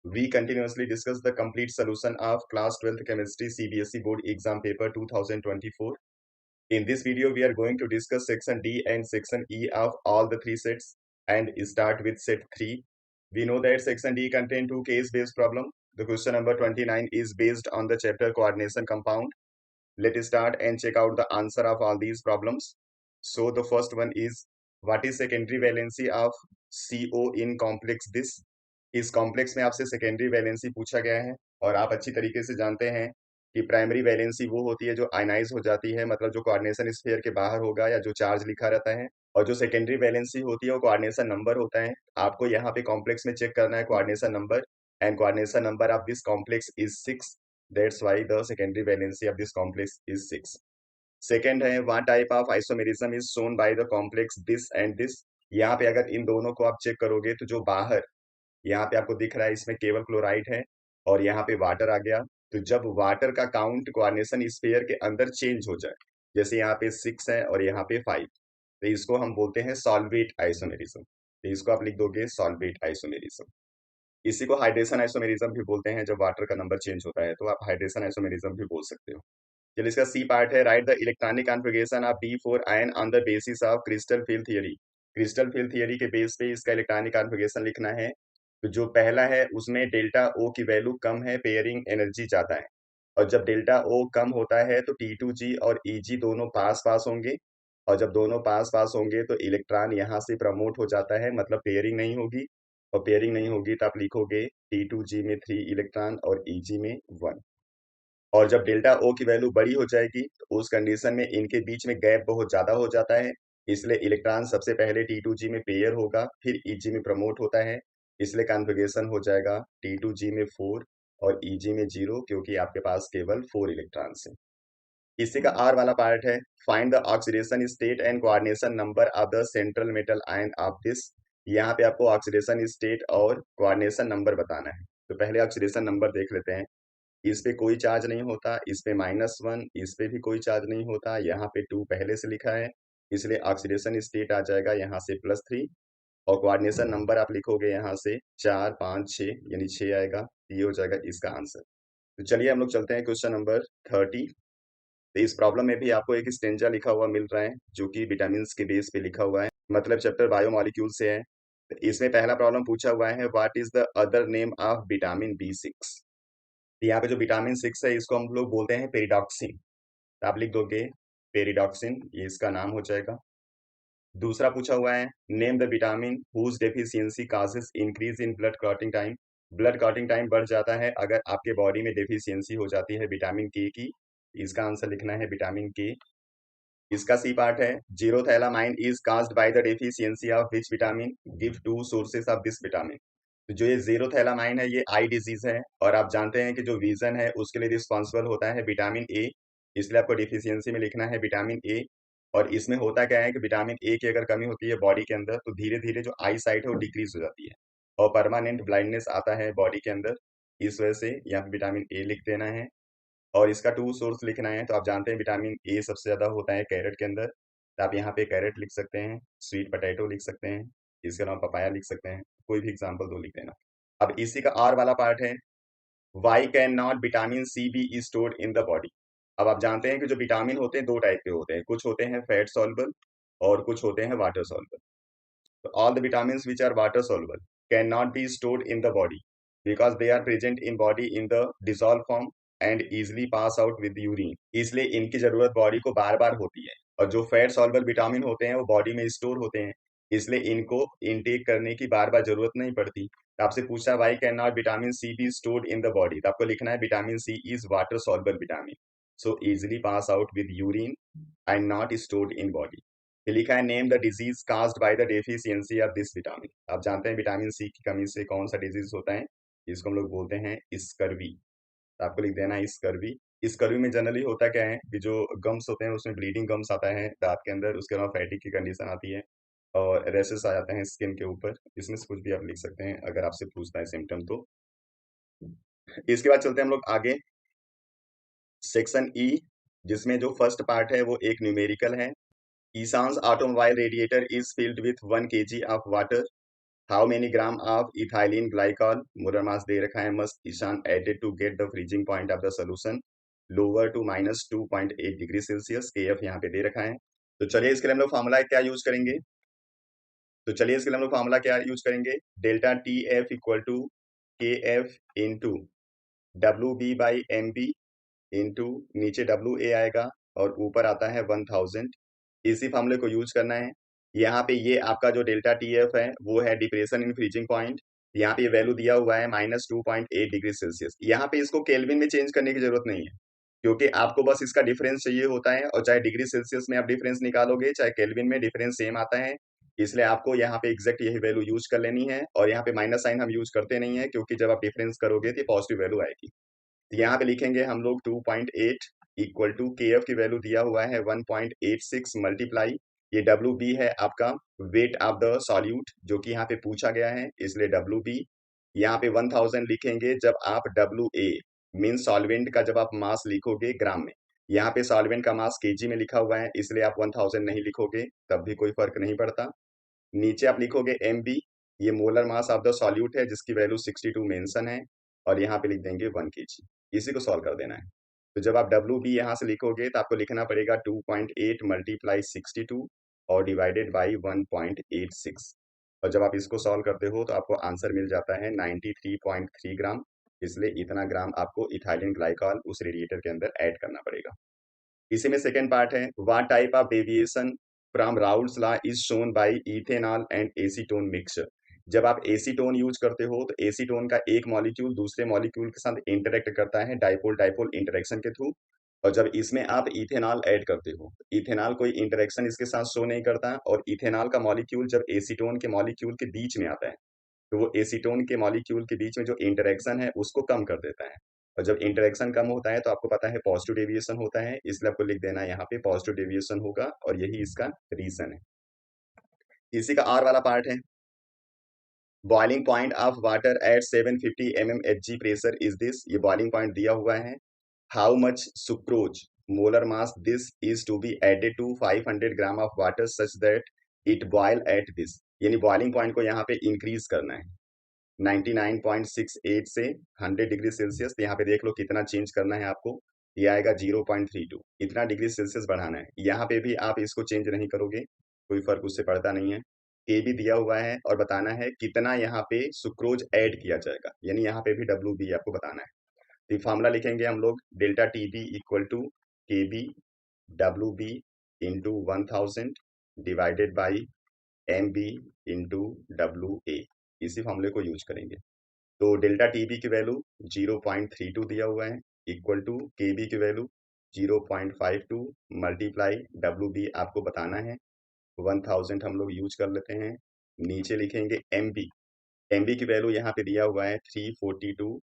We continuously discuss the complete solution of class 12th chemistry CBSE board exam paper 2024. In this video, we are going to discuss section D and section E of all the three sets and start with set 3. We know that section D contains two case-based problems. The question number 29 is based on the chapter coordination compound. Let us start and check out the answer of all these problems. So the first one is, what is secondary valency of CO in complex this? इस complex में आपसे secondary valency पूछा गया है और आप अच्छी तरीके से जानते हैं कि प्राइमरी वैलेंसी वो होती है जो आयनाइज हो जाती है, मतलब जो कोऑर्डिनेशन स्फीयर के बाहर होगा या जो चार्ज लिखा रहता है, और जो सेकेंडरी वैलेंसी होती है वो कोऑर्डिनेशन नंबर होता है। आपको यहाँ पे कॉम्प्लेक्स में चेक करना है coordination number, and coordination number of this complex is 6। That's why the secondary valency of this complex is 6। Second है, what type of isomerism is shown by the complex this and this. यहाँ पे अगर इन दोनों को आप check करोगे तो जो बाहर यहाँ पे आपको दिख रहा है इसमें केवल क्लोराइड है और यहाँ पे वाटर आ गया, तो जब वाटर का काउंट कोऑर्डिनेशन स्फीयर के अंदर चेंज हो जाए, जैसे यहाँ पे 6 है और यहाँ पे 5, तो इसको हम बोलते हैं सॉल्वेट आइसोमेरिज्म। तो इसको आप लिख दोगे सॉल्वेट आइसोमेरिज्म। इसी को हाइड्रेशन आइसोमेरिज्म भी बोलते हैं, जब वाटर का नंबर चेंज होता है तो आप हाइड्रेशन आइसोमेरिज्म भी बोल सकते हो। चलिए, इसका सी पार्ट है, right the electronic configuration of D4 ion on the basis of crystal field theory. Crystal field theory के बेस पे इसका इलेक्ट्रॉनिक कॉन्फ़िगरेशन लिखना है। तो जो पहला है उसमें डेल्टा O की वैल्यू कम है, पेयरिंग एनर्जी ज्यादा है, और जब डेल्टा O कम होता है तो T2G और EG दोनों पास पास होंगे, और जब दोनों पास पास होंगे तो इलेक्ट्रॉन यहाँ से प्रमोट हो जाता है, मतलब पेयरिंग नहीं होगी, और पेयरिंग नहीं होगी तो आप लिखोगे T2G में 3 इलेक्ट्रॉन और EG में 1। और जब डेल्टा O की वैल्यू बड़ी हो जाएगी तो उस कंडीशन में इनके बीच में गैप बहुत ज्यादा हो जाता है, इसलिए इलेक्ट्रॉन सबसे पहले T2G में पेयर होगा, फिर EG में प्रमोट होता है, इसलिए कॉन्फ़िगरेशन हो जाएगा T2G में 4 और EG में 0, क्योंकि आपके पास केवल 4 इलेक्ट्रॉन्स हैं। इसी का आर वाला पार्ट है, find the oxidation state and coordination number of the central metal ion of this. यहाँ पे आपको ऑक्सीडेशन स्टेट और कोऑर्डिनेशन नंबर बताना है। तो पहले ऑक्सीडेशन नंबर देख लेते हैं। इस पे कोई चार्ज नहीं होता, इस पे -1, इस पे भी कोई चार्ज नहीं होता, यहाँ पे 2 पहले से लिखा है, इसलिए ऑक्सीडेशन स्टेट आ जाएगा यहाँ से +3, और कोऑर्डिनेशन नंबर आप लिखोगे यहाँ से 4, 5, 6, यानी 6 आएगा। ये हो जाएगा इसका आंसर। तो चलिए हम लोग चलते हैं क्वेश्चन नंबर 30। तो इस प्रॉब्लम में भी आपको एक स्टेंजा लिखा हुआ मिल रहा है जो कि विटामिन के बेस पे लिखा हुआ है, मतलब चैप्टर बायोमोलिक्यूल से है। तो इसमें पहला प्रॉब्लम पूछा हुआ है, what is the other name of vitamin B6। यहाँ पे जो विटामिन 6 है इसको हम लोग बोलते हैं पेरिडॉक्सिन। तो आप लिख दोगे पेरिडॉक्सिन, ये इसका नाम हो जाएगा। दूसरा पूछा हुआ है, name the vitamin whose deficiency causes increase in blood clotting time. Blood clotting time बढ़ जाता है अगर आपके बॉडी में डेफिशिएंसी हो जाती है विटामिन के की। इसका आंसर लिखना है विटामिन के। इसका सी पार्ट है, xerophthalmia is caused by the deficiency of which vitamin, give two sources of this vitamin. तो जो ये जीरोथैलामाइन है ये आई डिजीज है, और आप जानते हैं कि जो विजन है उसके लिए रिस्पॉन्सिबल होता है विटामिन ए, इसलिए आपको डिफिशियंसी में लिखना है विटामिन ए। और इसमें होता क्या है कि विटामिन ए की अगर कमी होती है बॉडी के अंदर तो धीरे धीरे जो आई साइट है वो डिक्रीज हो जाती है और परमानेंट ब्लाइंडनेस आता है बॉडी के अंदर। इस वजह से यहाँ पे विटामिन ए लिख देना है, और इसका टू सोर्स लिखना है। तो आप जानते हैं विटामिन ए सबसे ज्यादा होता है कैरेट के अंदर, तो आप यहाँ पे कैरेट लिख सकते हैं, स्वीट पोटैटो लिख सकते हैं, इसके अलावा पपाया लिख सकते हैं, कोई भी एग्जाम्पल दो लिख देना। अब इसी का आर वाला पार्ट है, why can not vitamin C be stored in the body. अब आप जानते हैं कि जो विटामिन होते हैं दो टाइप के होते हैं, कुछ होते हैं फैट सॉल्युबल और कुछ होते हैं वाटर सॉल्युबल। तो all the vitamins which are water soluble can not be stored in the body because they are present in body in the dissolve form and easily pass out with urine, इसलिए इनकी जरूरत body को बार बार होती है। और जो fat soluble vitamin होते हैं वो बॉडी में स्टोर होते हैं, इसलिए इनको इनटेक करने की बार बार जरूरत नहीं पड़ती। तो आपसे पूछा why can not vitamin C be stored in the body, तो आपको लिखना है vitamin C is water soluble vitamin, so easily pass out with urine and not stored in body. ये लिखा है, name the disease caused by the deficiency of this vitamin. आप जानते हैं विटामिन सी की कमी से कौन सा डिजीज होता है, इसको हम लोग बोलते हैं स्कर्वी। तो आपको लिख देना है स्कर्वी। स्कर्वी में जनरली होता क्या है कि जो गम्स होते हैं उसमें ब्लीडिंग गम्स आता है दांत के अंदर, उसके अलावा फैटिक की कंडीशन आती है और रेसेस आ जाते हैं स्किन के ऊपर। इसमें से कुछ भी आप लिख सकते हैं अगर आपसे पूछता है सिम्टम तो। इसके बाद चलते हैं हम लोग आगे सेक्शन ई, जिसमें जो फर्स्ट पार्ट है वो एक न्यूमेरिकल है। ईशांस automobile radiator is filled with 1 kg of water. How many gram of ethylene glycol molar mass दे रखा है, मस्ट ईशान added to get the freezing point of the solution lower to -2.8 degree Celsius. K F यहाँ पे दे रखा है। तो चलिए इसके लिए हम लोग फॉर्मूला क्या यूज करेंगे। तो चलिए इसके लिए हम लोग फॉर्मूला क्या यूज करेंगे, delta T F equal to K F into W B by M B into नीचे डब्ल्यू ए आएगा और ऊपर आता है 1000। इसी फॉर्मूले को यूज करना है। यहाँ पे ये आपका जो डेल्टा टी एफ है वो है डिप्रेशन इन फ्रीजिंग पॉइंट। यहाँ पे वैल्यू दिया हुआ है -2.8 डिग्री सेल्सियस। यहाँ पे इसको केल्विन में चेंज करने की जरूरत नहीं है, क्योंकि आपको बस इसका डिफरेंस चाहिए होता है, और चाहे डिग्री सेल्सियस में आप डिफरेंस निकालोगे चाहे केल्विन में डिफरेंस सेम आता है। इसलिए आपको यहाँ पे एग्जैक्ट यही वैल्यू यूज कर लेनी है, और यहाँ पे माइनस साइन हम यूज करते नहीं है, क्योंकि जब आप डिफरेंस करोगे तो पॉजिटिव वैल्यू आएगी। तो यहाँ पे लिखेंगे हम लोग 2.8 इक्वल टू के एफ की वैल्यू दिया हुआ है 1.86 मल्टीप्लाई, ये डब्ल्यू बी है आपका वेट ऑफ द सॉल्यूट जो कि यहाँ पे पूछा गया है, इसलिए डब्ल्यू बी। यहाँ पे 1000 लिखेंगे जब आप डब्ल्यू ए मीन सॉल्वेंट का जब आप मास लिखोगे ग्राम में। यहाँ पे सॉल्वेंट का मास केजी में लिखा हुआ है, इसलिए आप 1000 नहीं लिखोगे, तब भी कोई फर्क नहीं पड़ता। नीचे आप लिखोगे एम बी, ये molar mass of the solute है जिसकी वैल्यू 62 मेंशन है, और यहाँ पे लिख देंगे 1 केजी। इसी को सॉल्व कर देना है। तो जब आप डब्ल्यू बी यहाँ से लिखोगे तो आपको लिखना पड़ेगा 2.8 मल्टीप्लाई 62 और डिवाइडेड बाई 1.86, और जब आप इसको सॉल्व करते हो तो आपको आंसर मिल जाता है 93.3 ग्राम। इसलिए इतना ग्राम आपको इथाइलिन ग्लाइकॉल उस रेडिएटर के अंदर ऐड करना पड़ेगा। इसी में सेकेंड पार्ट है, what type of deviation from Raoult's law is shown bye ethanol and acetone mixture. जब आप एसीटोन यूज करते हो तो एसीटोन का एक मॉलिक्यूल दूसरे मॉलिक्यूल के साथ इंटरेक्ट करता है डाइपोल डाइपोल इंटरेक्शन के थ्रू, और जब इसमें आप इथेनॉल ऐड करते हो, इथेनॉल कोई इंटरेक्शन इसके साथ शो नहीं करता, और इथेनॉल का मॉलिक्यूल जब एसीटोन के मॉलिक्यूल के बीच में आता है तो वो एसीटोन के मॉलिक्यूल के बीच में जो इंटरेक्शन है उसको कम कर देता है, और जब इंटरेक्शन कम होता है तो आपको पता है पॉजिटिव डेविएशन होता है, इसलिए आपको लिख देना है यहाँ पे पॉजिटिव डेविएशन होगा, और यही इसका रीजन है। इसी का आर वाला पार्ट है, boiling point of water at 750 mmHg pressure is this. ये बॉइलिंग पॉइंट दिया हुआ है। How much sucrose molar mass this is to be added to 500 gram of water such that it boil at this, यानी boiling point को यहाँ पे increase करना है 99.68 से 100 डिग्री सेल्सियस। तो यहाँ पे देख लो कितना चेंज करना है आपको, ये आएगा 0.32, इतना डिग्री सेल्सियस बढ़ाना है। यहाँ पे भी आप इसको चेंज नहीं करोगे, कोई फर्क उससे पड़ता नहीं है। के भी दिया हुआ है और बताना है कितना यहाँ पे सुक्रोज ऐड किया जाएगा, यानी यहाँ पे भी डब्ल्यू बी आपको बताना है। तो फॉर्मूला लिखेंगे हम लोग, delta T B equal to K B W B into 1000 divided by M B into W A. इसी फॉर्मूले को यूज करेंगे। तो डेल्टा टी बी की वैल्यू 0.32 दिया हुआ है इक्वल टू के बी की वैल्यू 0.52 मल्टीप्लाई डब्ल्यू बी आपको बताना है 1000 हम लोग यूज कर लेते हैं। नीचे लिखेंगे एम बी, एम बी की वैल्यू यहाँ पे दिया हुआ है 342,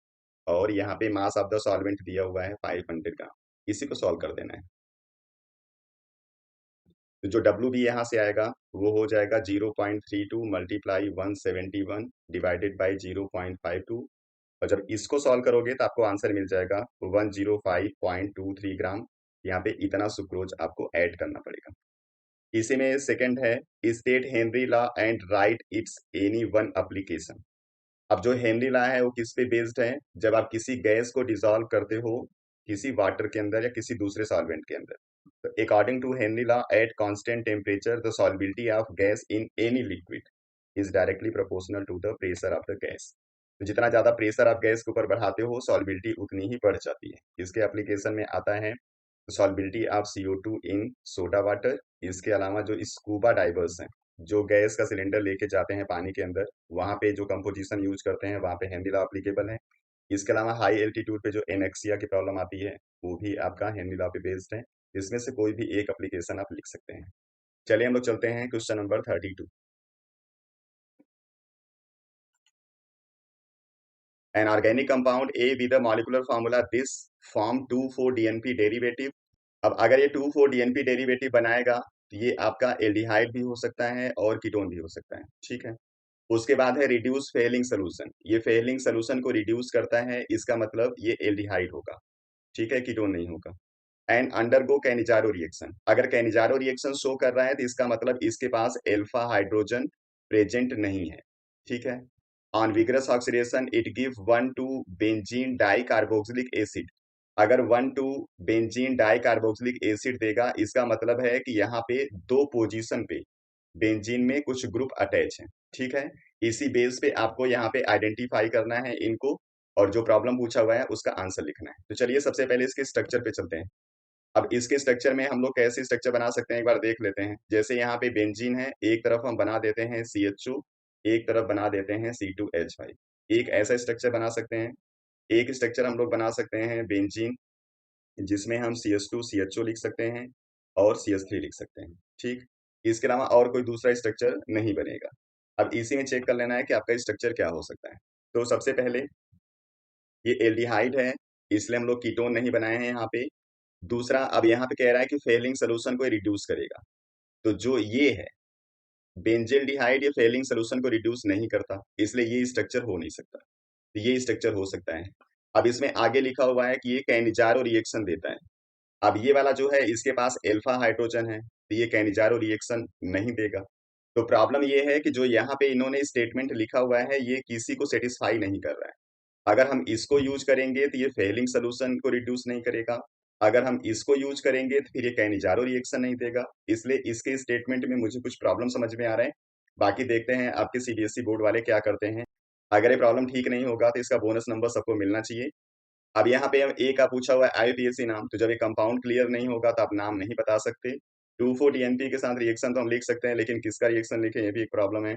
और यहाँ पे मास ऑफ द सॉल्वेंट दिया हुआ है 500 ग्राम। इसी को सॉल्व कर देना है। तो जो डब्ल्यू बी यहाँ से आएगा वो हो जाएगा 0.32 मल्टीप्लाई 171 डिवाइडेड बाई 0.52, और जब इसको सॉल्व करोगे तो आपको आंसर मिल जाएगा 105.23 ग्राम। यहाँ पे इतना सुक्रोज आपको ऐड करना पड़ेगा। इसी में सेकंड है, state Henry law and right it's any one application. अब जो हेनरी लॉ है वो किस पे बेस्ड है, जब आप किसी गैस को डिसॉल्व करते हो किसी वाटर के अंदर या किसी दूसरे सॉल्वेंट के अंदर, तो according to Henry law at constant temperature the solubility of gas in any liquid is directly proportional to the pressure of the gas. तो जितना ज्यादा प्रेशर आप गैस के ऊपर बढ़ाते हो सॉल्बिलिटी उतनी ही बढ़ जाती है। इसके एप्लीकेशन में आता है solubility of CO2 in soda water. इसके अलावा जो स्कूबा डाइवर्स हैं, जो गैस का सिलेंडर लेके जाते हैं पानी के अंदर, वहां पे जो कंपोजिशन यूज करते हैं वहां पे हेनरी लॉ एप्लीकेबल है। इसके अलावा हाई एल्टीट्यूड पे जो एनेक्सिया की प्रॉब्लम आती है वो भी आपका हेनरी लॉ पे बेस्ड है। इसमें से कोई भी एक एप्लीकेशन आप लिख सकते हैं। चलिए हम लोग चलते हैं question number 32। An organic compound A with the molecular formula this form 2,4-DNP derivative. अब अगर ये 2,4-DNP डेरिवेटिव बनाएगा तो ये आपका एल्डिहाइड भी हो सकता है और कीटोन भी हो सकता है, ठीक है। उसके बाद है रिड्यूस फेलिंग सोल्यूशन, ये फेलिंग सोल्यूशन को रिड्यूस करता है, इसका मतलब ये एल्डिहाइड होगा, ठीक है, कीटोन नहीं होगा। एंड अंडरगो कैनिजारो रिएक्शन, अगर कैनिजारो रिएक्शन शो कर रहा है तो इसका मतलब इसके पास एल्फा हाइड्रोजन प्रेजेंट नहीं है। ठीक है। On vigorous oxidation it give 1 benzene di carboxylic acid. अगर 1 बेंजीन डाई कार्बोक्सिलिक एसिड देगा, इसका मतलब है कि यहाँ पे दो पोजीशन पे बेंजीन में कुछ ग्रुप अटैच हैं। ठीक है। इसी बेस पे आपको यहाँ पे आइडेंटिफाई करना है इनको, और जो प्रॉब्लम पूछा हुआ है उसका आंसर लिखना है। तो चलिए सबसे पहले इसके स्ट्रक्चर पे चलते हैं। अब इसके स्ट्रक्चर में हम लोग कैसे स्ट्रक्चर बना सकते हैं एक बार देख लेते हैं। जैसे यहाँ पे बेंजीन है, एक तरफ हम बना देते हैं CHO, एक तरफ बना देते हैं C2H5। एक ऐसा स्ट्रक्चर बना सकते हैं। एक स्ट्रक्चर हम लोग बना सकते हैं बेंजीन, जिसमें हम CH2 CHO लिख सकते हैं और CH3 लिख सकते हैं। ठीक। इसके अलावा और कोई दूसरा स्ट्रक्चर नहीं बनेगा। अब इसी में चेक कर लेना है कि आपका स्ट्रक्चर क्या हो सकता है। तो सबसे पहले ये एल्डिहाइड है, इसलिए हम लोग कीटोन नहीं बनाए हैं यहाँ पे। दूसरा, अब यहाँ पे कह रहा है कि फेलिंग सोल्यूशन को रिड्यूस करेगा। तो जो ये है बेंजेल्डिहाइड, ये फेलिंग सोल्यूशन को रिड्यूस नहीं करता, इसलिए ये स्ट्रक्चर हो नहीं सकता। तो ये स्ट्रक्चर हो सकता है। अब इसमें आगे लिखा हुआ है कि ये कैनिजारो रिएक्शन देता है। अब ये वाला जो है इसके पास अल्फा हाइड्रोजन है, तो ये कैनिजारो रिएक्शन नहीं देगा। तो प्रॉब्लम ये है कि जो यहाँ पे इन्होंने स्टेटमेंट लिखा हुआ है ये किसी को सेटिस्फाई नहीं कर रहा है। अगर हम इसको यूज करेंगे तो ये फेलिंग सोल्यूशन को रिड्यूस नहीं करेगा। अगर हम इसको यूज करेंगे तो फिर ये कैनिजारो रिएक्शन नहीं देगा। इसलिए इसके स्टेटमेंट में मुझे कुछ प्रॉब्लम समझ में आ रहे हैं। बाकी देखते हैं आपके CBSE बोर्ड वाले क्या करते हैं। अगर ये प्रॉब्लम ठीक नहीं होगा तो इसका बोनस नंबर सबको मिलना चाहिए। अब यहाँ पे हम ए का पूछा हुआ है IUPAC नाम, तो जब ये कंपाउंड क्लियर नहीं होगा तो आप नाम नहीं बता सकते। 2,4-DNP के साथ रिएक्शन तो हम लिख सकते हैं, लेकिन किसका रिएक्शन लिखें ये भी एक प्रॉब्लम है।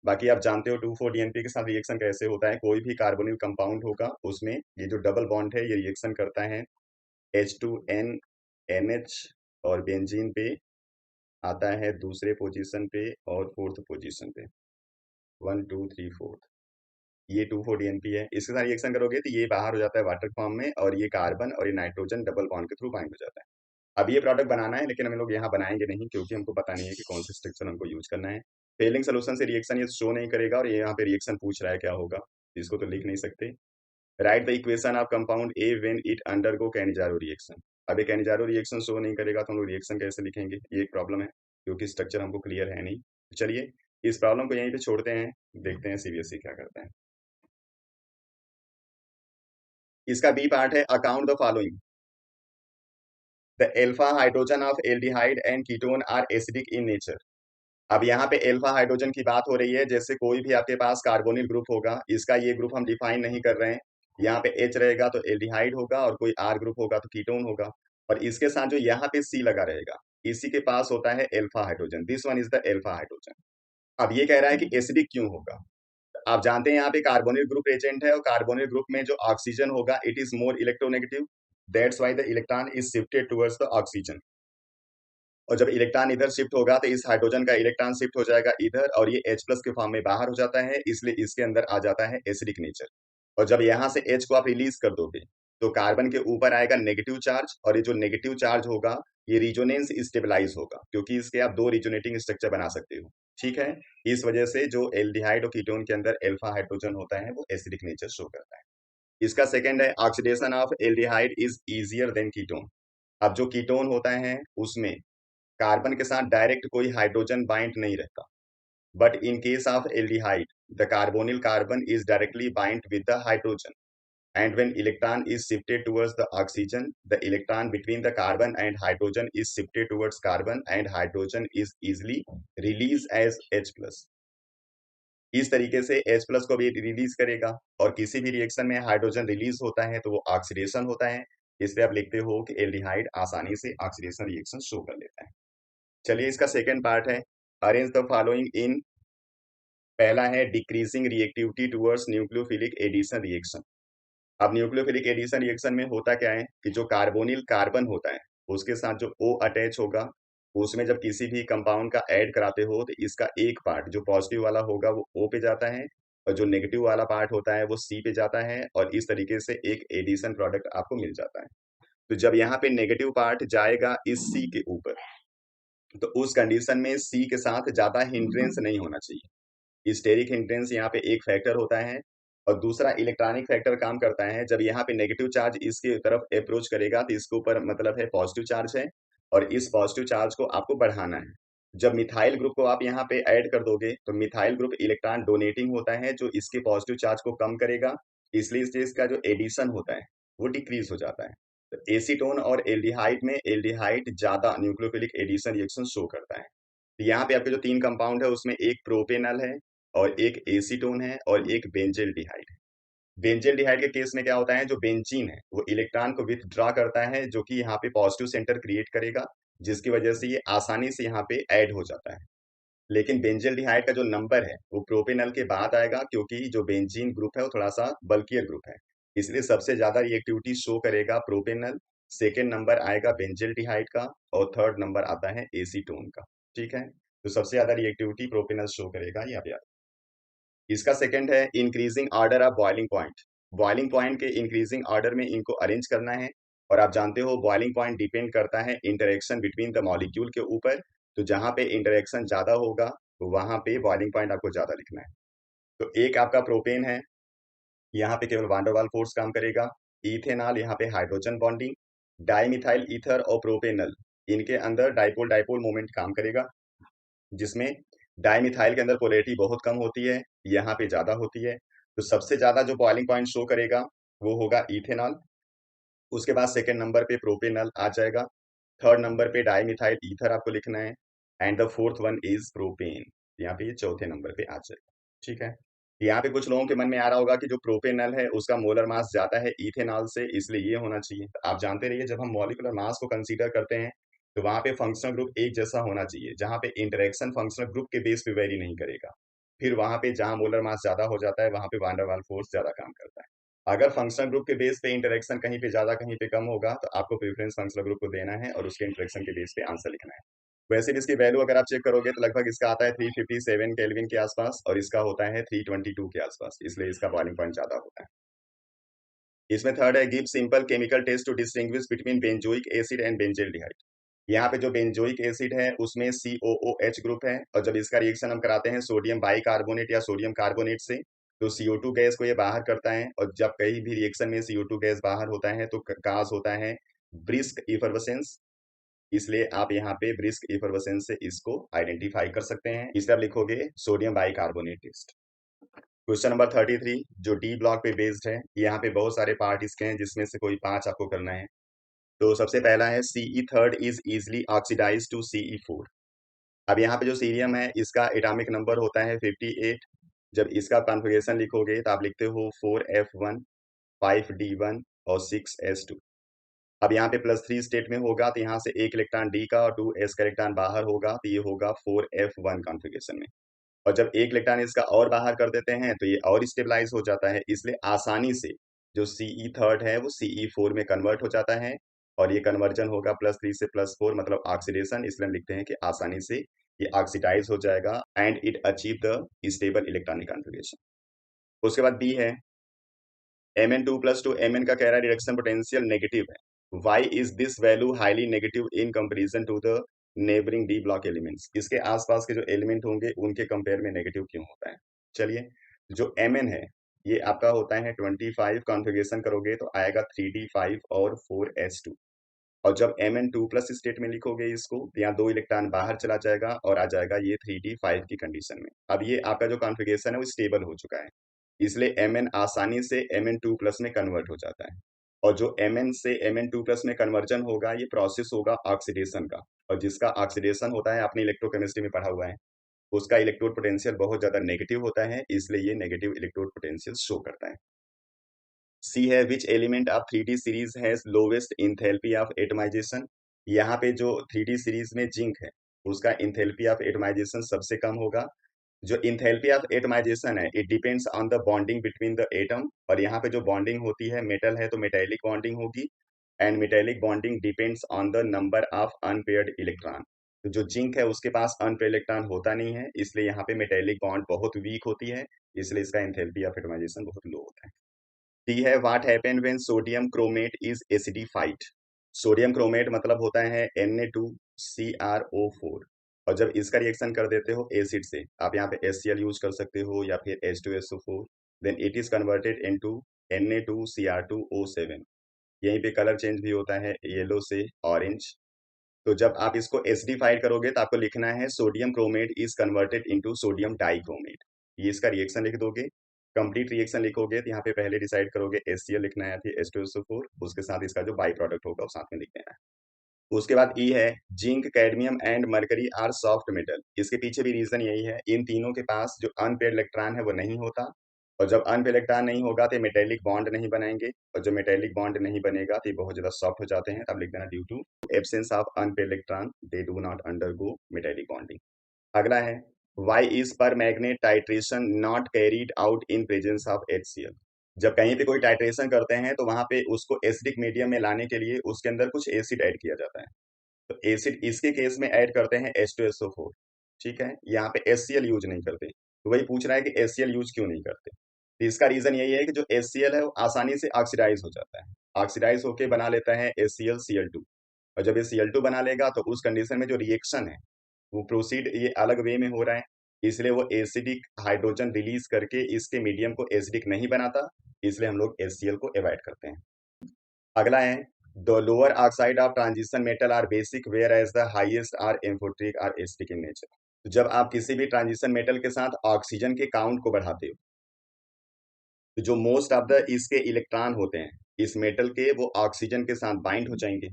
बाकी आप जानते हो 2,4-DNP के साथ रिएक्शन कैसे होता है। कोई भी कार्बोनिल कंपाउंड होगा उसमें ये जो डबल बॉन्ड है ये रिएक्शन करता है H2N NH, और बेंजीन पे आता है दूसरे पोजीशन पे और फोर्थ पोजीशन पे, 1 2 3 4। ये 2,4-DNP है, इसके साथ रिएक्शन करोगे तो ये बाहर हो जाता है वाटर फॉर्म में, और ये कार्बन और ये नाइट्रोजन डबल बॉन्ड के थ्रू बाइंड हो जाता है। अब ये प्रोडक्ट बनाना है, लेकिन हम लोग यहाँ बनाएंगे नहीं क्योंकि हमको पता नहीं है कि कौन सा स्ट्रक्चर हमको यूज करना है। फेलिंग सोल्यूशन से रिएक्शन ये शो नहीं करेगा, और ये यहाँ पे रिएक्शन पूछ रहा है क्या होगा, इसको तो लिख नहीं सकते। Right the equation of compound A when it undergo Cannizzaro reaction. अब ये कैनिजारो रिएक्शन शो नहीं करेगा तो हम लोग रिएक्शन कैसे लिखेंगे, ये एक प्रॉब्लम है क्योंकि स्ट्रक्चर हमको क्लियर है नहीं। तो चलिए इस प्रॉब्लम को यहीं पे छोड़ते हैं, देखते हैं CBSE क्या करता है। इसका बी पार्ट है account the following. The alpha hydrogen of aldehyde and ketone are acidic in nature. अब यहाँ पे एल्फा हाइड्रोजन की बात हो रही है। जैसे कोई भी आपके पास कार्बोनिल ग्रुप होगा, इसका ये ग्रुप हम डिफाइन नहीं कर रहे हैं। यहाँ पे H रहेगा तो एल्डिहाइड होगा, और कोई R ग्रुप होगा तो कीटोन होगा। और इसके साथ जो यहाँ पे C लगा रहेगा, इसी के पास होता है alpha hydrogen. This one is the alpha hydrogen. अब ये कह रहा है कि एसिडिक क्यों होगा। आप जानते हैं यहाँ पे कार्बोनिल ग्रुप प्रेजेंट है, और कार्बोनिल ग्रुप में जो ऑक्सीजन होगा it is more electronegative, that's why the electron is shifted towards the oxygen. और जब इलेक्ट्रॉन इधर शिफ्ट होगा तो इस हाइड्रोजन का इलेक्ट्रॉन शिफ्ट हो जाएगा इधर, और ये H+ के फॉर्म में बाहर हो जाता है, इसलिए इसके अंदर आ जाता है एसिडिक नेचर। और जब यहाँ से H को आप रिलीज कर दोगे तो कार्बन के ऊपर आएगा नेगेटिव चार्ज, और ये जो नेगेटिव चार्ज होगा ये रिजोनेंस स्टेबलाइज होगा, क्योंकि इसके आप दो रिजोनेटिंग स्ट्रक्चर बना सकते हो। ठीक है। इस वजह से जो एल्डिहाइड और कीटोन के अंदर एल्फा हाइड्रोजन होता है वो एसिडिक नेचर शो करता है। इसका सेकेंड है oxidation of aldehyde is easier than ketone. अब जो कीटोन होता है उसमें कार्बन के साथ डायरेक्ट कोई हाइड्रोजन बाइंड नहीं रहता, but in case of aldehyde the carbonyl carbon is directly bind with the hydrogen, and when electron is shifted towards the oxygen, the electron between the carbon and hydrogen is shifted towards carbon, and hydrogen is easily released as H+। इस तरीके से H+ को भी release करेगा, और किसी भी reaction में हाइड्रोजन रिलीज होता है तो वो ऑक्सीडेशन होता है। इसलिए आप लिखते हो कि एल्डिहाइड आसानी से ऑक्सीडेशन रिएक्शन शो कर लेता है। चलिए इसका सेकेंड पार्ट है अरेंज द फॉलोइंग इन। पहला है decreasing reactivity towards nucleophilic addition reaction. अब न्यूक्लियोफिलिक एडिशन रिएक्शन में होता क्या है कि जो कार्बोनिल कार्बन होता है उसके साथ जो O अटैच होगा, उसमें जब किसी भी कंपाउंड का ऐड कराते हो तो इसका एक पार्ट जो पॉजिटिव वाला होगा वो O पे जाता है, और जो नेगेटिव वाला पार्ट होता है वो C पे जाता है, और इस तरीके से एक एडिशन प्रोडक्ट आपको मिल जाता है। तो जब यहाँ पे नेगेटिव पार्ट जाएगा इस C के ऊपर, तो उस कंडीशन में C के साथ ज्यादा हिंड्रेंस नहीं होना चाहिए। स्टेरिक हिंड्रेंस यहाँ पे एक फैक्टर होता है, और दूसरा इलेक्ट्रॉनिक फैक्टर काम करता है। जब यहाँ पे नेगेटिव चार्ज इसके तरफ अप्रोच करेगा तो इसके ऊपर मतलब है पॉजिटिव चार्ज है, और इस पॉजिटिव चार्ज को आपको बढ़ाना है। जब मिथाइल ग्रुप को आप यहाँ पे ऐड कर दोगे तो मिथाइल ग्रुप इलेक्ट्रॉन डोनेटिंग होता है जो इसके पॉजिटिव चार्ज को कम करेगा, इसलिए इसका जो एडिशन होता है वो डिक्रीज हो जाता है। तो एसीटोन और एल्डिहाइड में एल्डिहाइड ज्यादा न्यूक्लियोफिलिक एडिशन रिएक्शन शो करता है। तो यहाँ पे आपके जो तीन कंपाउंड है उसमें एक प्रोपेनल है और एक एसीटोन है और एक बेंजेल्डिहाइड है। बेंजेल्डिहाइड के केस में क्या होता है, जो बेंजीन है वो इलेक्ट्रॉन को विथड्रॉ करता है जो कि यहाँ पे पॉजिटिव सेंटर क्रिएट करेगा, जिसकी वजह से ये आसानी से यहाँ पे ऐड हो जाता है। लेकिन बेंजेल्डिहाइड का जो नंबर है वो प्रोपेनल के बाद आएगा, क्योंकि जो बेंजीन ग्रुप है वो थोड़ा सा बल्कियर ग्रुप है, इसलिए सबसे ज्यादा रिएक्टिविटी शो करेगा प्रोपेनल, सेकेंड नंबर आएगा बेंजेल्डिहाइड का और थर्ड नंबर आता है एसीटोन का। ठीक है, तो सबसे ज्यादा रिएक्टिविटी प्रोपेनल शो करेगा यहाँ पे। इसका सेकंड है increasing order of boiling point. Boiling point के इंक्रीजिंग ऑर्डर में इनको अरेंज करना है, और आप जानते हो बॉइलिंग पॉइंट डिपेंड करता है इंटरेक्शन बिटवीन द मॉलिक्यूल के ऊपर। तो जहां पे इंटरेक्शन ज्यादा होगा तो वहां पे बॉइलिंग पॉइंट आपको ज्यादा लिखना है। तो एक आपका प्रोपेन है, यहाँ पे केवल वान डेर वाल फोर्स काम करेगा। इथेनॉल यहाँ पे हाइड्रोजन बॉन्डिंग, डाइमिथाइल ईथर और प्रोपेनल इनके अंदर डाइपोल डाइपोल मोमेंट काम करेगा, जिसमें डाइमिथाइल के अंदर पोलैरिटी बहुत कम होती है, यहाँ पे ज्यादा होती है। तो सबसे ज्यादा जो बॉइलिंग पॉइंट शो करेगा वो होगा इथेनॉल, उसके बाद सेकंड नंबर पे प्रोपेनल आ जाएगा, थर्ड नंबर पे डाइमिथाइल ईथर आपको लिखना है, and the fourth one is propane, यहाँ पे ये चौथे नंबर पे आ जाएगा। ठीक है, यहाँ पे कुछ लोगों के मन में आ रहा होगा कि जो प्रोपेनल है उसका मोलर मास ज्यादा है इथेनॉल से, इसलिए ये होना चाहिए। तो आप जानते रहिए जब हम मॉलिक्यूलर मास को कंसीडर करते हैं तो वहां पे फंक्शनल ग्रुप एक जैसा होना चाहिए, जहां पे इंटरेक्शन फंक्शनल ग्रुप के बेस पे वेरी नहीं करेगा। फिर वहां पे जहां मोलर मास ज्यादा हो जाता है वहां पे वान डेर वाल फोर्स ज्यादा काम करता है। अगर फंक्शनल ग्रुप के बेस पे इंटरेक्शन कहीं पे ज्यादा कहीं पे कम होगा तो आपको प्रेफरेंस फंक्शनल ग्रुप को देना है और उसके इंटरेक्शन के बेस पे आंसर लिखना है। वैसे भी इसकी वैल्यू अगर आप चेक करोगे तो लगभग इसका आता है 357 केल्विन के आसपास और इसका होता है 322 के आसपास, इसलिए इसका बॉइलिंग पॉइंट ज्यादा होता है। इसमें थर्ड है give simple chemical test to distinguish between benzoic acid and benzaldehyde. यहाँ पे जो बेंजोइक एसिड है उसमें COOH ग्रुप है, और जब इसका रिएक्शन हम कराते हैं सोडियम बाइकार्बोनेट या सोडियम कार्बोनेट से तो CO2 गैस को ये बाहर करता है, और जब कहीं भी रिएक्शन में CO2 गैस बाहर होता है तो काज होता है ब्रिस्क इफरवेसेंस, इसलिए आप यहाँ पे ब्रिस्क इफरवेसेंस से इसको आइडेंटिफाई कर सकते हैं। इसलिए आप लिखोगे sodium bicarbonate test. Question number 33 जो डी ब्लॉक पे बेस्ड है, यहाँ पे बहुत सारे पार्ट इसके हैं जिसमें से कोई 5 आपको करना है। तो सबसे पहला है CE third is easily oxidise to CE4। अब यहाँ पे जो सीरियम है इसका एटॉमिक नंबर होता है 58। जब इसका कॉन्फ़िगरेशन लिखोगे तो आप लिखते हो 4F1 5D1 और 6S2। अब यहाँ पे +3 स्टेट में होगा तो यहाँ से एक इलेक्ट्रॉन डी का और 2s का इलेक्ट्रॉन बाहर होगा तो ये होगा 4F1 कॉन्फ़िगरेशन में। और जब एक इलेक्ट्रॉन इसका और बाहर कर देते हैं तो ये और स्टेबलाइज हो जाता है, इसलिए आसानी से जो CE थर्ड है वो CE4 में कन्वर्ट हो जाता है, और ये कन्वर्जन होगा +3 से +4 मतलब ऑक्सीडेशन, इसलिए हम लिखते हैं कि आसानी से ये ऑक्सीडाइज हो जाएगा and it achieve the stable electronic configuration. उसके बाद बी है Mn2+2 Mn का कह रहा है रिडक्शन पोटेंशियल नेगेटिव है। Why is this value highly negative in comparison to the neighboring D block elements? इसके आसपास के जो एलिमेंट होंगे उनके कंपेयर में नेगेटिव क्यों होता है? चलिए, जो Mn है ये आपका होता है 25, कॉन्फ़िगरेशन करोगे तो आएगा 3D5 और 4s2। और जब Mn2+ स्टेट में लिखोगे इसको तो यहाँ 2 इलेक्ट्रॉन बाहर चला जाएगा और आ जाएगा ये 3D5 की कंडीशन में। अब ये आपका जो कॉन्फ़िगरेशन है वो स्टेबल हो चुका है, इसलिए Mn आसानी से Mn2+ में कन्वर्ट हो जाता है। और जो Mn से Mn2+ में कन्वर्जन होगा ये प्रोसेस होगा ऑक्सीडेशन का, और जिसका ऑक्सीडेशन होता है आपने इलेक्ट्रोकेमिस्ट्री में पढ़ा हुआ है, उसका इलेक्ट्रोड पोटेंशियल बहुत ज्यादा नेगेटिव होता है, इसलिए ये नेगेटिव इलेक्ट्रोड पोटेंशियल शो करता है। सी है which element of 3D series has lowest enthalpy of atomisation. यहाँ पे जो 3D सीरीज में जिंक है उसका इंथैल्पी ऑफ एटमाइजेशन सबसे कम होगा। जो इंथैल्पी ऑफ एटमाइजेशन है it depends on the bonding between the atom, और यहाँ पे जो बॉन्डिंग होती है मेटल है तो मेटेलिक बॉन्डिंग होगी, and metallic bonding depends on the number of unpaired electron. तो जो जिंक है उसके पास अनपेयर्ड इलेक्ट्रॉन होता नहीं है, इसलिए यहाँ पे मेटेलिक बॉन्ड बहुत वीक होती है, इसलिए इसका इंथैल्पी ऑफ एटमाइजेशन बहुत लो होता है। डी है what happen when sodium chromate is acidified. Sodium chromate मतलब होता है Na2CrO4, और जब इसका रिएक्शन कर देते हो एसिड से, आप यहाँ पे HCl यूज कर सकते हो या फिर H2SO4, then it is converted into Na2Cr2O7। यहीं पे कलर चेंज भी होता है येलो से ऑरेंज। तो जब आप इसको एसिडिफाइड करोगे तो आपको लिखना है sodium chromate is converted into sodium dichromate. ये इसका रिएक्शन लिख दोगे। कंप्लीट रिएक्शन लिखोगे तो यहाँ पे पहले डिसाइड करोगे HCl लिखना है, फिर H2SO4, उसके साथ इसका जो बाई प्रोडक्ट होगा वो साथ में लिख देना है। उसके बाद ई है zinc, cadmium and mercury are soft metal. इसके पीछे भी रीजन यही है, इन तीनों के पास जो अनपेयर्ड इलेक्ट्रॉन है वो नहीं होता, और जब अनपेयर्ड इलेक्ट्रॉन नहीं होगा तो मेटेलिक बॉन्ड नहीं बनाएंगे, और जो मेटेलिक बॉन्ड नहीं बनेगा तो ये बहुत ज्यादा सॉफ्ट हो जाते हैं। तब लिख देना due to absence of unpaired electron they do not undergo metallic bonding. अगला है why is permanganate titration not carried out in presence of HCl। जब कहीं पे कोई टाइट्रेशन करते हैं तो वहां पे उसको एसिडिक मीडियम में लाने के लिए उसके अंदर कुछ एसिड ऐड किया जाता है। तो एसिड इसके केस में ऐड करते हैं H2SO4। ठीक है, यहाँ पे HCl यूज नहीं करते। तो वही पूछ रहा है कि HCl यूज क्यों नहीं करते। तो इसका रीजन यही है कि जो HCl है वो आसानी से ऑक्सीडाइज हो जाता है, ऑक्सीडाइज होके बना लेता है HCl Cl2। और जब ये Cl2 बना लेगा तो उस कंडीशन में जो रिएक्शन है वो प्रोसीड ये अलग वे में हो रहा है, इसलिए वो एसिडिक हाइड्रोजन रिलीज करके इसके मीडियम को एसिडिक नहीं बनाता, इसलिए हम लोग HCl को अवॉइड करते हैं। अगला है the lower oxide of transition metal are basic whereas the highest are amphoteric or acidic in nature. तो जब आप किसी भी ट्रांजिशन मेटल के साथ ऑक्सीजन के काउंट को बढ़ाते हो तो जो मोस्ट ऑफ द इसके इलेक्ट्रॉन होते हैं इस मेटल के वो ऑक्सीजन के साथ बाइंड हो जाएंगे,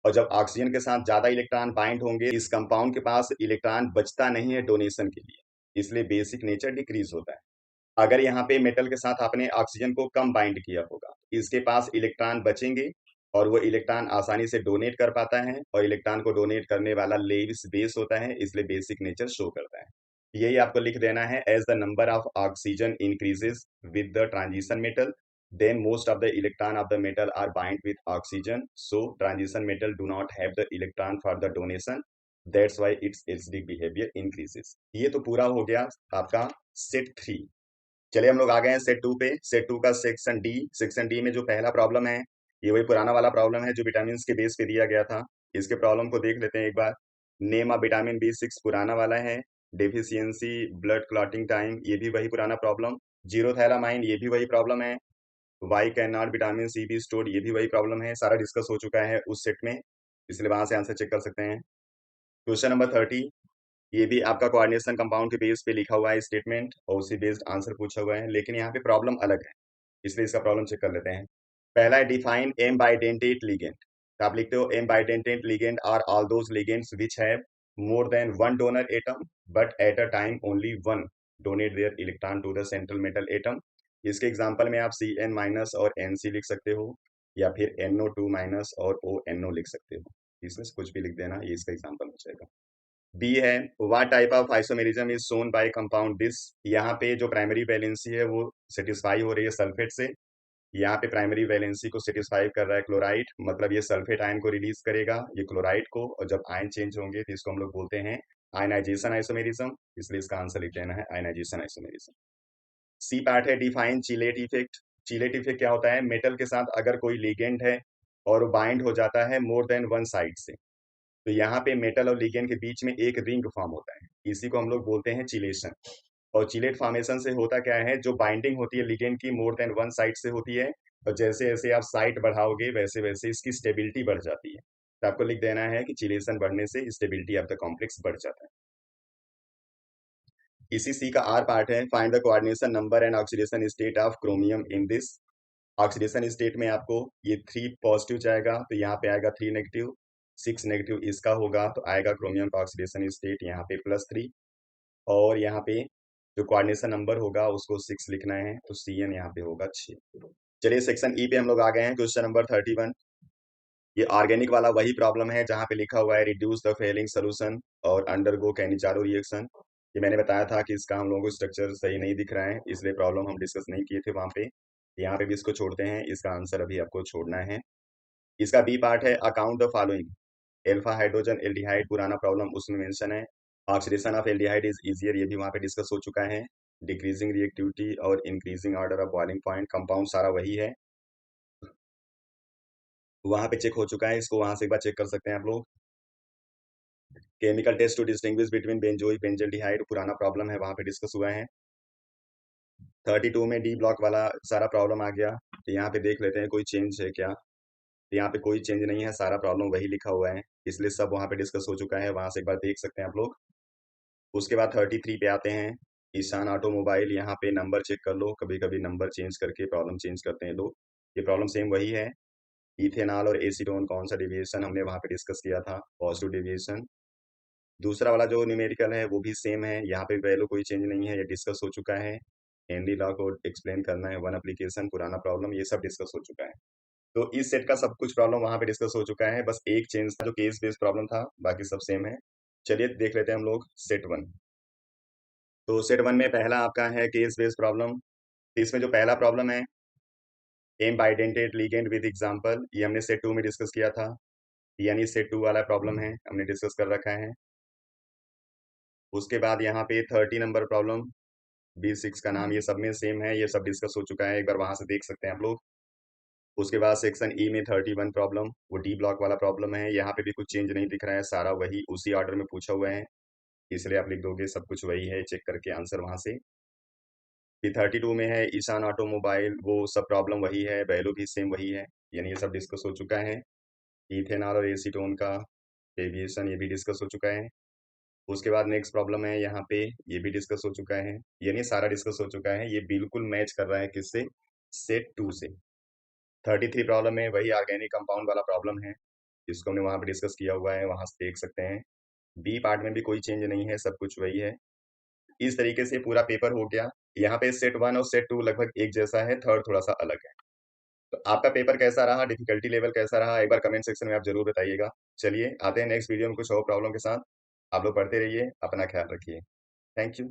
और जब ऑक्सीजन के साथ ज्यादा इलेक्ट्रॉन बाइंड होंगे इस कंपाउंड के पास इलेक्ट्रॉन बचता नहीं है डोनेशन के लिए, इसलिए बेसिक नेचर डिक्रीज होता है। अगर यहाँ पे मेटल के साथ आपने ऑक्सीजन को कम बाइंड किया होगा, इसके पास इलेक्ट्रॉन बचेंगे और वो इलेक्ट्रॉन आसानी से डोनेट कर पाता है, और इलेक्ट्रॉन को डोनेट करने वाला लेविस बेस होता है, इसलिए बेसिक नेचर शो करता है। यही आपको लिख देना है as the number of oxygen increases with the transition metal then most of the electron of the metal are bind with oxygen, so transition metal do not have the electron for the donation, that's why its acidic behavior increases। ये तो पूरा हो गया आपका set 3। चलिए हम लोग आ गए हैं सेट 2 पे। सेट 2 का सेक्शन डी। सेक्शन डी में जो पहला प्रॉब्लम है ये वही पुराना वाला प्रॉब्लम है जो विटामिन के बेस पे दिया गया था। इसके प्रॉब्लम को देख लेते हैं एक बार। नेम ऑफ विटामिन B6 पुराना वाला है। डेफिशिएंसी ब्लड क्लॉटिंग टाइम ये भी वही पुराना प्रॉब्लम। जीरोथैलामाइन ये भी वही प्रॉब्लम है। Why can not vitamin C be stored ये भी वही प्रॉब्लम है, सारा डिस्कस हो चुका है उस सेट में, इसलिए वहां से आंसर चेक कर सकते हैं। क्वेश्चन नंबर 30 ये भी आपका कोऑर्डिनेशन कंपाउंड के बेस पे लिखा हुआ है स्टेटमेंट, और उसी बेस्ड आंसर पूछा हुआ है, लेकिन यहाँ पे प्रॉब्लम अलग है, इसलिए इसका प्रॉब्लम चेक कर लेते हैं। पहला है डिफाइन एम बाइडेंटेट लिगेंड। तो आप लिखते हो ambidentate ligand are all those ligands which have more than one donor atom but at a time only one donate their electron to the central metal atom. इसके example में आप Cn minus और Nc लिख सकते हो, या फिर NO2 minus और ONO लिख सकते हो, इसमें से कुछ भी लिख देना, ये इसका एग्जांपल हो जाएगा। बी है what type of isomerism is shown bye compound this. यहाँ पे जो प्राइमरी वैलेंसी है वो सेटिस्फाई हो रही है सल्फेट से। यहाँ पे प्राइमरी वैलेंसी को सेटिस्फाई कर रहा है क्लोराइड, मतलब ये सल्फेट आयन को रिलीज करेगा ये क्लोराइड को, और जब आयन चेंज होंगे तो इसको हम लोग बोलते हैं आयनाइजेशन आइसोमेरिज्म, इसलिए इसका आंसर लिख देना है आयनाइजेशन आइसोमेरिज्म। सी पार्ट है define chelate effect. Chelate effect क्या होता है, मेटल के साथ अगर कोई लिगेंड है और बाइंड हो जाता है मोर देन वन साइड से, तो यहाँ पे मेटल और लिगेंड के बीच में एक रिंग फॉर्म होता है, इसी को हम लोग बोलते हैं चिलेशन। और चिलेट फॉर्मेशन से होता क्या है, जो बाइंडिंग होती है लिगेंड की मोर देन वन साइड से होती है, और जैसे जैसे आप साइड बढ़ाओगे वैसे वैसे इसकी स्टेबिलिटी बढ़ जाती है। तो आपको लिख देना है कि चिलेशन बढ़ने से स्टेबिलिटी ऑफ द कॉम्प्लेक्स बढ़ जाता है। इसी सी का आर पार्ट है find the coordination number and oxidation state of chromium in this. Oxidation state में आपको ये 3 पॉजिटिव जाएगा तो यहाँ पे आएगा 3 नेगेटिव, 6 नेगेटिव इसका होगा तो आएगा क्रोमियम का ऑक्सीडेशन स्टेट यहाँ पे +3, और यहाँ पे जो कोऑर्डिनेशन नंबर होगा उसको 6 लिखना है तो Cn यहाँ पे होगा 6। चलिए सेक्शन ई पे हम लोग आ गए हैं। क्वेश्चन नंबर 31 ये ऑर्गेनिक वाला वही प्रॉब्लम है जहाँ पे लिखा हुआ है रिड्यूस द फेलिंग सोल्यूशन और अंडरगो कैनिचारो रिएक्शन। ये मैंने बताया था कि इसका हम लोगों को स्ट्रक्चर सही नहीं दिख रहा है, इसलिए प्रॉब्लम हम डिस्कस नहीं किए थे वहाँ पे। यहाँ पे भी इसको छोड़ते हैं, इसका आंसर अभी आपको छोड़ना है। इसका बी पार्ट है account the following. Alpha hydrogen aldehyde पुराना प्रॉब्लम उसमें मेंशन है। Oxidation of aldehyde is easier ये भी वहाँ पे डिस्कस हो चुका है। डिक्रीजिंग रिएक्टिविटी और increasing order of boiling point compound सारा वही है, वहाँ पे चेक हो चुका है, इसको वहाँ से एक बार चेक कर सकते हैं आप लोग। Chemical test to distinguish between benzoic benzaldehyde पुराना प्रॉब्लम है, वहाँ पे डिस्कस हुआ है। 32 में डी ब्लॉक वाला सारा प्रॉब्लम आ गया, तो यहाँ पे देख लेते हैं कोई चेंज है क्या। यहाँ पे कोई चेंज नहीं है, सारा प्रॉब्लम वही लिखा हुआ है, इसलिए सब वहाँ पे डिस्कस हो चुका है, वहाँ से एक बार देख सकते हैं आप लोग। उसके बाद 33 पे आते हैं, ईशान ऑटोमोबाइल। यहाँ पे नंबर चेक कर लो, कभी कभी नंबर चेंज करके प्रॉब्लम चेंज करते हैं लोग। ये प्रॉब्लम सेम वही है। इथेनॉल और एसीटोन कौन सा डेविएशन हमने वहाँ पे डिस्कस किया था, पॉजिटिव डेविएशन। दूसरा वाला जो न्यूमेरिकल है वो भी सेम है, यहाँ पे वैल्यू कोई चेंज नहीं है, ये डिस्कस हो चुका है। हेनरी लॉ को एक्सप्लेन करना है, वन एप्लीकेशन, पुराना प्रॉब्लम, ये सब डिस्कस हो चुका है। तो इस सेट का सब कुछ प्रॉब्लम वहाँ पे डिस्कस हो चुका है, बस एक चेंज था जो केस बेस्ड प्रॉब्लम था, बाकी सब सेम है। चलिए देख लेते हैं हम लोग सेट वन। तो सेट वन में पहला आपका है केस बेस्ड प्रॉब्लम। इसमें जो पहला प्रॉब्लम है, ambidentate ligand with example, ये हमने सेट टू में डिस्कस किया था, यानी सेट टू वाला प्रॉब्लम है, हमने डिस्कस कर रखा है। उसके बाद यहाँ पे 30 नंबर प्रॉब्लम, B6 का नाम, ये सब में सेम है, ये सब डिस्कस हो चुका है, एक बार वहां से देख सकते हैं आप लोग। उसके बाद सेक्शन ई में 31 प्रॉब्लम, वो डी ब्लॉक वाला प्रॉब्लम है, यहाँ पे भी कुछ चेंज नहीं दिख रहा है, सारा वही उसी ऑर्डर में पूछा हुआ है, इसलिए आप लिख दोगे सब कुछ वही है, चेक करके आंसर वहां से। फिर 32 में है ईशान ऑटोमोबाइल, वो सब प्रॉब्लम वही है, वैल्यू भी सेम वही है, यानी ये सब डिस्कस हो चुका है। इथेनॉल और एसीटोन का डेविएशन, ये भी डिस्कस हो चुका है। उसके बाद नेक्स्ट प्रॉब्लम है यहाँ पे, ये भी डिस्कस हो चुका है, यानी सारा डिस्कस हो चुका है, ये बिल्कुल मैच कर रहा है किससे, सेट टू से। 33 प्रॉब्लम है, वही ऑर्गेनिक कंपाउंड वाला प्रॉब्लम है, जिसको हमने वहाँ पे डिस्कस किया हुआ है, वहां से देख सकते हैं। बी पार्ट में भी कोई चेंज नहीं है, सब कुछ वही है। इस तरीके से पूरा पेपर हो गया। यहाँ पे सेट वन और सेट टू लगभग एक जैसा है, थर्ड थोड़ा सा अलग है। तो आपका पेपर कैसा रहा, डिफिकल्टी लेवल कैसा रहा, एक बार कमेंट सेक्शन में आप जरूर बताइएगा। चलिए आते हैं नेक्स्ट वीडियो में कुछ और प्रॉब्लम के साथ। आप लोग पढ़ते रहिए, अपना ख्याल रखिए। Thank you.